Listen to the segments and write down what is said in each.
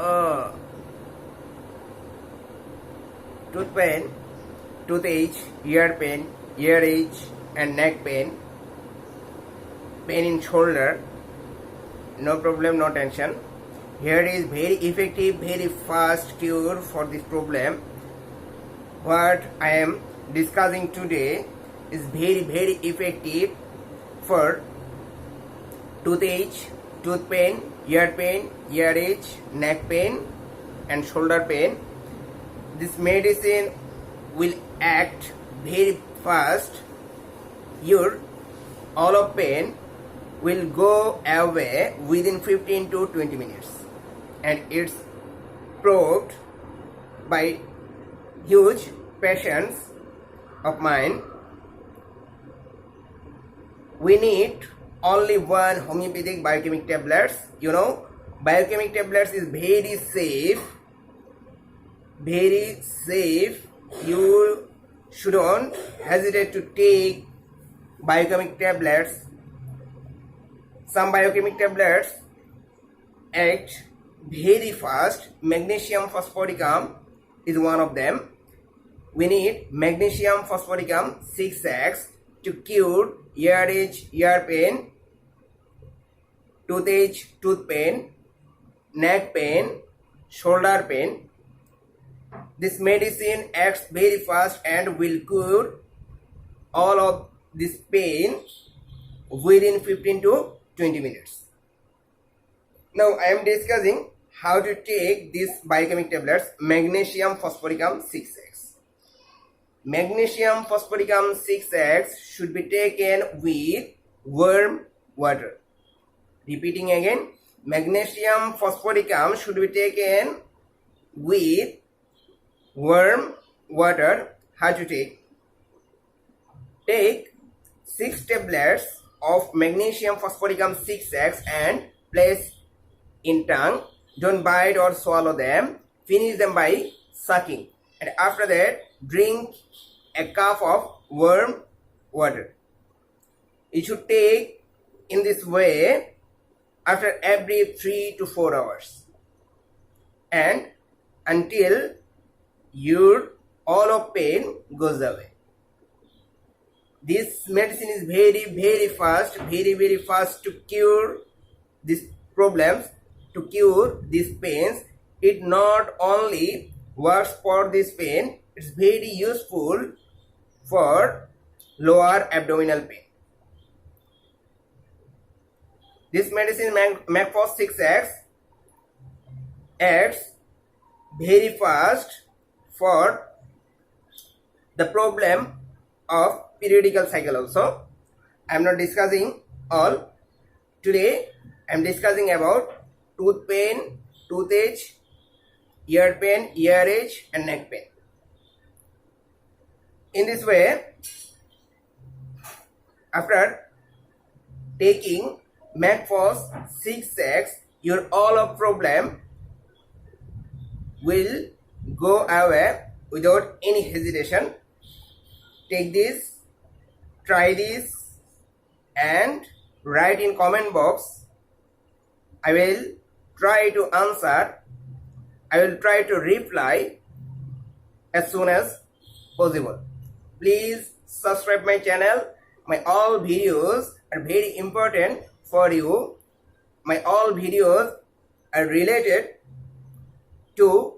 uh, tooth pain, toothache, ear pain, earache and neck pain, pain in shoulder, no problem, no tension. Here is very effective, very fast cure for this problem. What I am discussing today is very effective for toothache, tooth pain, earache, neck pain and shoulder pain. This medicine will act very fast. Your all of pain will go away within 15 to 20 minutes, and it's proved by huge patients of mine. We need only one homeopathic biochemic tablets. You know, biochemic tablets is very safe. You shouldn't hesitate to take biochemic tablets. Some biochemic tablets act very fast. Magnesium phosphoricum is one of them. We need magnesium phosphoricum 6x to cure earache, ear pain, toothache, tooth pain, neck pain, shoulder pain. This medicine acts very fast and will cure all of this pain within 15 to 20 minutes. Now I am discussing how to take these biochemic tablets, magnesium phosphoricum 6x. Magnesium phosphoricum 6x should be taken with warm water. Repeating again, magnesium phosphoricum should be taken with warm water. How to take? Take 6 tablets of magnesium phosphoricum 6x and place in tongue. Don't bite or swallow them. Finish them by sucking, and after that drink a cup of warm water. You should take in this way after every 3 to 4 hours, and until your all of pain goes away. This medicine is very fast to cure these problems, to cure these pains. It not only works for this pain, it's very useful for lower abdominal pain. This medicine Macphos 6x acts very fast for the problem of periodical cycle also. I am not discussing all. Today I am discussing about tooth pain, toothache, ear pain, earache and neck pain. In this way, after taking Macphos 6x, your all of problem will go away without any hesitation. Take this, try this and write in comment box. I will try to answer. I will try to reply as soon as possible. Please subscribe my channel. My all videos are very important for you. My all videos are related to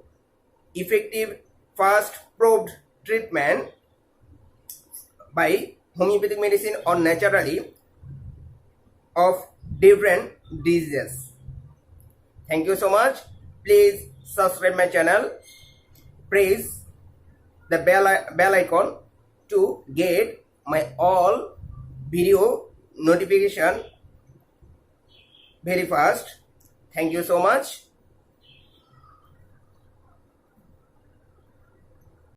effective, fast, proved treatment by homeopathic medicine or naturally of different diseases. Thank you so much. Please subscribe my channel. Press the bell icon to get my all video notification very fast. Thank you so much.